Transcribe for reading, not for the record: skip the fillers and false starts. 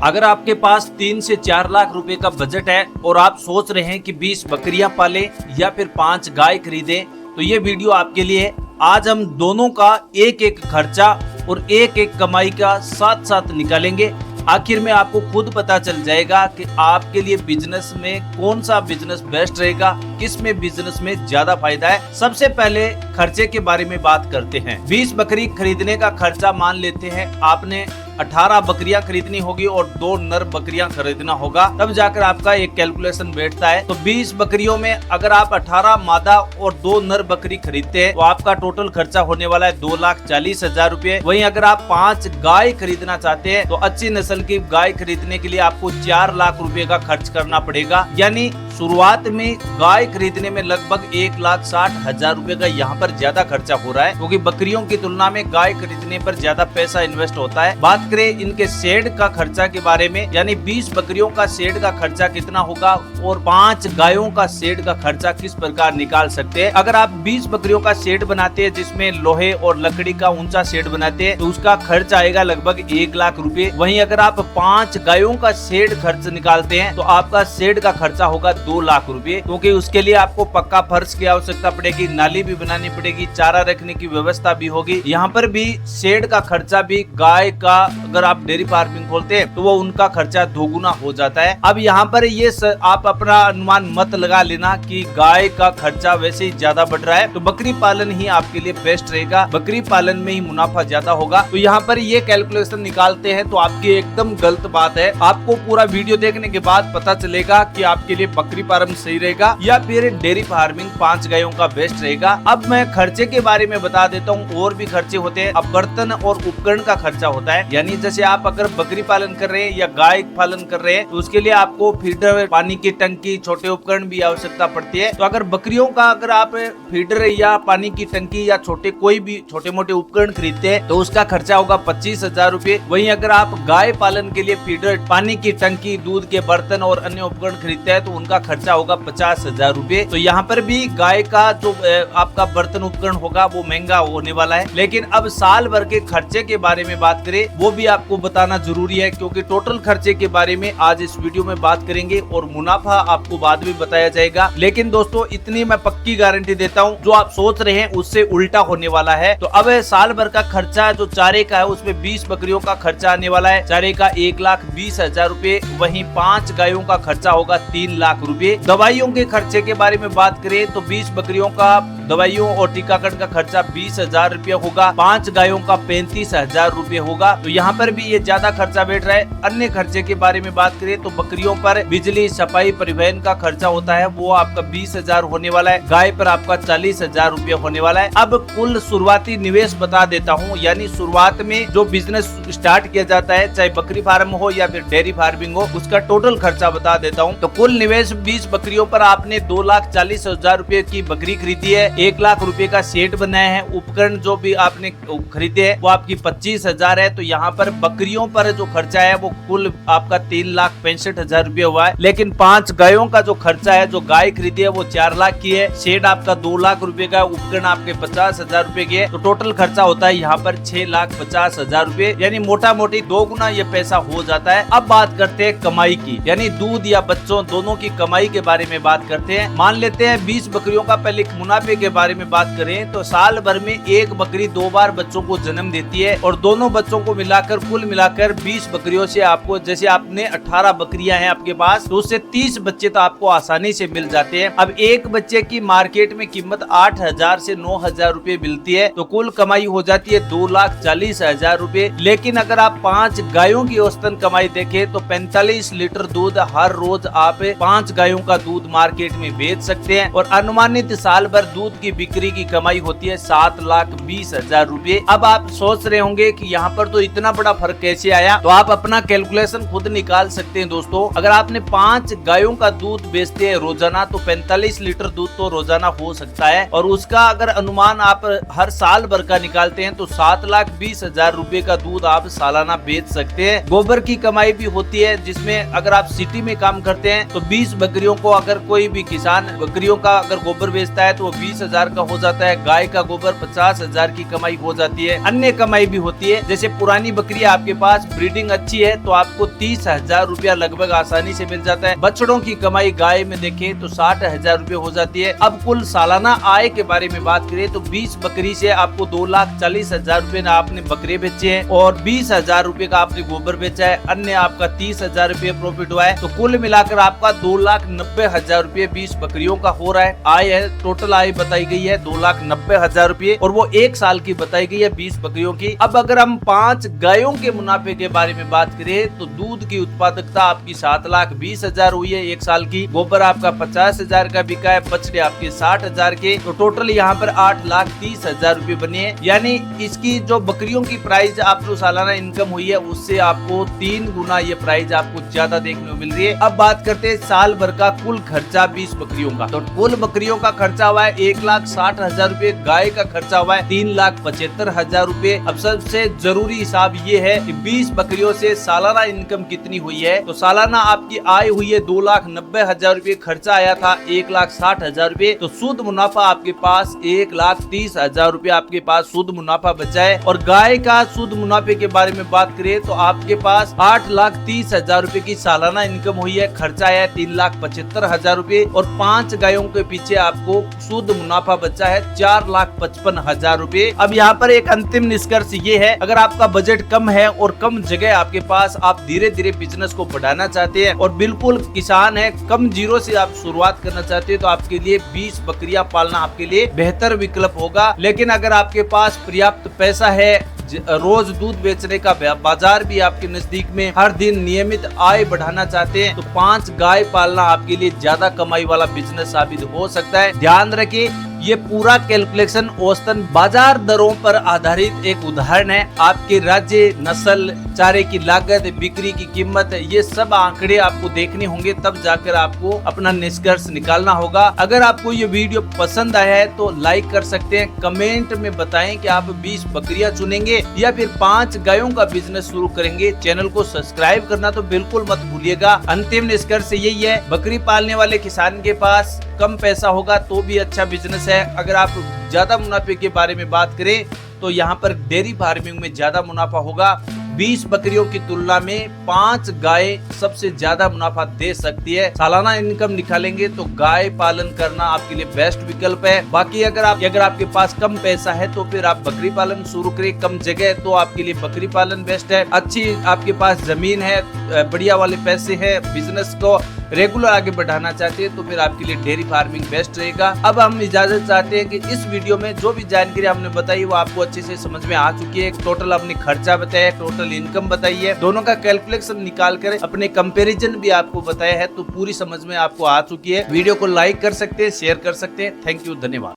अगर आपके पास 3 से 4 लाख रुपए का बजट है और आप सोच रहे हैं कि 20 बकरियां पालें या फिर 5 गाय खरीदें, तो ये वीडियो आपके लिए है। आज हम दोनों का एक एक खर्चा और एक एक कमाई का साथ साथ निकालेंगे। आखिर में आपको खुद पता चल जाएगा कि आपके लिए बिजनेस में कौन सा बिजनेस बेस्ट रहेगा, किस में बिजनेस में ज्यादा फायदा है। सबसे पहले खर्चे के बारे में बात करते हैं। 20 बकरी खरीदने का खर्चा मान लेते हैं आपने 18 बकरियां खरीदनी होगी और 2 नर बकरियां खरीदना होगा, तब जाकर आपका एक कैलकुलेशन बैठता है। तो 20 बकरियों में अगर आप 18 मादा और 2 नर बकरी खरीदते हैं तो आपका टोटल खर्चा होने वाला है 2,40,000 रुपए। वहीं अगर आप 5 गाय खरीदना चाहते हैं तो अच्छी नस्ल की गाय खरीदने के लिए आपको 4 लाख रुपए का खर्च करना पड़ेगा। यानी शुरुआत में गाय खरीदने में लगभग 1,60,000 रुपए का यहाँ पर ज्यादा खर्चा हो रहा है, क्योंकि बकरियों की तुलना में गाय खरीदने पर ज्यादा पैसा इन्वेस्ट होता है। बात करें इनके शेड का खर्चा के बारे में, यानी 20 बकरियों का शेड का खर्चा कितना होगा और 5 गायों का शेड का खर्चा किस प्रकार निकाल सकते हैं। अगर आप 20 बकरियों का शेड बनाते हैं जिसमें लोहे और लकड़ी का ऊंचा शेड बनाते हैं तो उसका खर्च आएगा लगभग 1 लाख रुपए। वहीं अगर आप 5 गायों का शेड खर्च निकालते हैं तो आपका शेड का खर्चा होगा 2 लाख रुपए, क्योंकि उसके लिए आपको पक्का फर्श की आवश्यकता पड़ेगी, नाली भी बनानी पड़ेगी, चारा रखने की व्यवस्था भी होगी। यहाँ पर भी शेड का खर्चा भी गाय का, अगर आप डेयरी फार्मिंग खोलते हैं तो वो उनका खर्चा दोगुना हो जाता है। अब यहाँ पर ये आप अपना अनुमान मत लगा लेना कि गाय का खर्चा वैसे ही ज्यादा बढ़ रहा है तो बकरी पालन ही आपके लिए बेस्ट रहेगा, बकरी पालन में ही मुनाफा ज्यादा होगा। तो यहाँ पर ये कैलकुलेशन निकालते हैं तो आपकी एकदम गलत बात है। आपको पूरा वीडियो देखने के बाद पता चलेगा कि आपके लिए बकरी फार्म सही रहेगा या फिर डेयरी फार्मिंग 5 गायों का बेस्ट रहेगा। अब मैं खर्चे के बारे में बता देता हूँ। और भी खर्चे होते हैं। अब बर्तन और उपकरण का खर्चा होता है, यानी जैसे आप अगर बकरी पालन कर रहे हैं या गाय पालन कर रहे हैं तो उसके लिए आपको फीडर, पानी की टंकी, छोटे उपकरण भी आवश्यकता पड़ती है। तो अगर बकरियों का अगर आप फीडर या पानी की टंकी या कोई भी छोटे मोटे उपकरण खरीदते हैं तो उसका खर्चा होगा 25,000 रुपए। वहीं अगर आप गाय पालन के लिए फीडर, पानी की टंकी, दूध के बर्तन और अन्य उपकरण खरीदते हैं तो उनका खर्चा होगा 50,000 रुपए। तो यहाँ पर भी गाय का जो आपका बर्तन उपकरण होगा वो महंगा होने वाला है। लेकिन अब साल भर के खर्चे के बारे में बात करें वो भी आपको बताना जरूरी है, क्योंकि टोटल खर्चे के बारे में आज इस वीडियो में बात करेंगे और मुनाफा आपको बाद में बताया जाएगा। लेकिन दोस्तों इतनी मैं पक्की गारंटी देता हूँ, जो आप सोच रहे हैं उससे उल्टा होने वाला है। तो अब साल भर का खर्चा जो चारे का है उसमें 20 बकरियों का खर्चा आने वाला है, चारे का 1,20,000 रुपए। वहीं 5 गायों का खर्चा होगा 3 लाख रुपए। दवाइयों के खर्चे के बारे में बात करें तो 20 बकरियों का दवाइयों और टीकाकरण का खर्चा 20,000 रुपए होगा, 5 गायों का 35,000 रुपए होगा। तो यहाँ पर भी ये ज्यादा खर्चा बैठ रहा है। अन्य खर्चे के बारे में बात करें तो बकरियों पर बिजली, सफाई, परिवहन का खर्चा होता है, वो आपका 20,000 होने वाला है। गाय पर आपका 40,000 रुपए होने वाला है। अब कुल शुरुआती निवेश बता देता हूँ, यानी शुरुआत में जो बिजनेस स्टार्ट किया जाता है, चाहे बकरी फार्म हो या फिर डेयरी फार्मिंग हो, उसका टोटल खर्चा बता देता हूँ। तो कुल निवेश 20 बकरियों पर आपने 2,40,000 रुपए की बकरी खरीदी है, 1 लाख रुपए का सेट बनाया है, उपकरण जो भी आपने खरीदे है वो आपकी 25,000 है। तो यहाँ पर बकरियों पर जो खर्चा है वो कुल आपका 3,65,000 रुपए हुआ है। लेकिन 5 गायों का जो खर्चा है, जो गाय खरीदी है वो 4 लाख की है, सेट आपका 2 लाख रुपए का, उपकरण आपके 50,000 रुपए की है। तो टोटल खर्चा होता है यहाँ पर 6,50,000 रुपए, यानी मोटा मोटी 2 गुना ये पैसा हो जाता है। अब बात करते हैं कमाई की, यानी दूध या बच्चों दोनों की कमाई के बारे में बात करते हैं। मान लेते हैं 20 बकरियों का पहले मुनाफे के बारे में बात करें तो साल भर में एक बकरी 2 बार बच्चों को जन्म देती है और दोनों बच्चों को मिलाकर कुल मिलाकर 20 बकरियों से आपको, जैसे आपने 18 बकरियां हैं आपके पास, तो उससे 30 बच्चे तो आपको आसानी से मिल जाते हैं। अब एक बच्चे की मार्केट में कीमत 8,000 से 9,000 रुपए मिलती है, तो कुल कमाई हो जाती है 2,40,000 रुपए। लेकिन अगर आप 5 गायों की औसतन कमाई देखें तो 45 लीटर दूध हर रोज आप 5 गायों का दूध मार्केट में बेच सकते हैं और अनुमानित साल भर दूध की बिक्री की कमाई होती है 7,20,000 रुपए। अब आप सोच रहे होंगे कि यहाँ पर तो इतना बड़ा फर्क कैसे आया, तो आप अपना कैलकुलेशन खुद निकाल सकते हैं दोस्तों। अगर आपने 5 गायों का दूध बेचते हैं रोजाना तो 45 लीटर दूध तो रोजाना हो सकता है, और उसका अगर अनुमान आप हर साल भर का निकालते हैं तो 7,20,000 रुपए का दूध आप सालाना बेच सकते हैं। गोबर की कमाई भी होती है, जिसमें अगर आप सिटी में काम करते हैं तो 20 बकरियों को अगर कोई भी किसान बकरियों का अगर गोबर बेचता है तो वो 20 30,000 का हो जाता है, गाय का गोबर 50,000 की कमाई हो जाती है। अन्य कमाई भी होती है, जैसे पुरानी बकरी आपके पास ब्रीडिंग अच्छी है तो आपको 30,000 रुपया लगभग आसानी से मिल जाता है। बछड़ों की कमाई गाय में देखें तो 60,000 रुपए हो जाती है। अब कुल सालाना आय के बारे में बात करें तो 20 बकरी से आपको 2,40,000 रुपए आपने बकरे बेचे हैं और 20,000 रुपए का आपने गोबर बेचा है, अन्य आपका 30,000 रुपए प्रॉफिट हुआ है। तो कुल मिलाकर आपका 2,90,000 रुपए 20 बकरियों का हो रहा है। आय है, टोटल आय बताई गई है 2,90,000 रुपए और वो 1 साल की बताई गई है 20 बकरियों की। अब अगर हम 5 गायों के मुनाफे के बारे में बात करें तो दूध की उत्पादकता आपकी 7,20,000 हुई है 1 साल की। गोबर आपका 50,000 का बिका है, बछड़े आपके 60,000 के, तो टोटल यहाँ पर 8,30,000 रुपए बने हैं। यानी इसकी जो बकरियों की प्राइस आपको सालाना इनकम हुई है उससे आपको 3 गुना ये प्राइस आपको ज्यादा देखने को मिल रही है। अब बात करते हैं साल भर का कुल खर्चा 20 बकरियों का। तो कुल बकरियों का खर्चा हुआ है 1,60,000 रुपए, गाय का खर्चा हुआ है 3,75,000 रुपए। अब सबसे जरूरी हिसाब ये है कि 20 बकरियों से सालाना इनकम कितनी हुई है। तो सालाना आपकी आय हुई है 2,90,000 रुपए, खर्चा आया था 1,60,000 रुपए, तो शुद्ध मुनाफा आपके पास 1,30,000 रुपए आपके पास शुद्ध मुनाफा बचा है। और गाय का शुद्ध मुनाफे के बारे में बात करें तो आपके पास 8,30,000 रुपए की सालाना इनकम हुई है, खर्चा आया 3,75,000 रुपए और 5 गायों के पीछे आपको शुद्ध मुनाफा बचा है 4,55,000 रुपए। अब यहाँ पर एक अंतिम निष्कर्ष ये है, अगर आपका बजट कम है और कम जगह आपके पास, आप धीरे धीरे बिजनेस को बढ़ाना चाहते हैं और बिल्कुल किसान है, कम जीरो से आप शुरुआत करना चाहते हैं तो आपके लिए 20 बकरियां पालना आपके लिए बेहतर विकल्प होगा। लेकिन अगर आपके पास पर्याप्त पैसा है, रोज दूध बेचने का बाजार भी आपके नजदीक में, हर दिन नियमित आय बढ़ाना चाहते हैं तो 5 गाय पालना आपके लिए ज्यादा कमाई वाला बिजनेस साबित हो सकता है। ध्यान रखिए, ये पूरा कैलकुलेशन औसतन बाजार दरों पर आधारित एक उदाहरण है। आपके राज्य, नस्ल, चारे की लागत, बिक्री की कीमत, ये सब आंकड़े आपको देखने होंगे, तब जाकर आपको अपना निष्कर्ष निकालना होगा। अगर आपको ये वीडियो पसंद आया है तो लाइक कर सकते हैं, कमेंट में बताएं कि आप 20 बकरियां चुनेंगे या फिर 5 गायों का बिजनेस शुरू करेंगे। चैनल को सब्सक्राइब करना तो बिल्कुल मत भूलिएगा। अंतिम निष्कर्ष यही है, बकरी पालने वाले किसान के पास कम पैसा होगा तो भी अच्छा बिजनेस है। अगर आप ज्यादा मुनाफे के बारे में बात करें तो यहाँ पर डेयरी फार्मिंग में ज्यादा मुनाफा होगा। 20 बकरियों की तुलना में 5 गाय सबसे ज्यादा मुनाफा दे सकती है। सालाना इनकम निकालेंगे तो गाय पालन करना आपके लिए बेस्ट विकल्प है। बाकी अगर आपके पास कम पैसा है तो फिर आप बकरी पालन शुरू करें, कम जगह तो आपके लिए बकरी पालन बेस्ट है। अच्छी आपके पास जमीन है, बढ़िया वाले पैसे है, बिजनेस को रेगुलर आगे बढ़ाना चाहते हैं तो फिर आपके लिए डेयरी फार्मिंग बेस्ट रहेगा। अब हम इजाजत चाहते हैं कि इस वीडियो में जो भी जानकारी हमने बताई वो आपको अच्छे से समझ में आ चुकी है। टोटल आपने खर्चा बताया, टोटल इनकम बताई है, दोनों का कैलकुलेशन निकाल कर अपने कंपैरिजन भी आपको बताया है, तो पूरी समझ में आपको आ चुकी है। वीडियो को लाइक कर सकते हैं, शेयर कर सकते हैं। थैंक यू, धन्यवाद।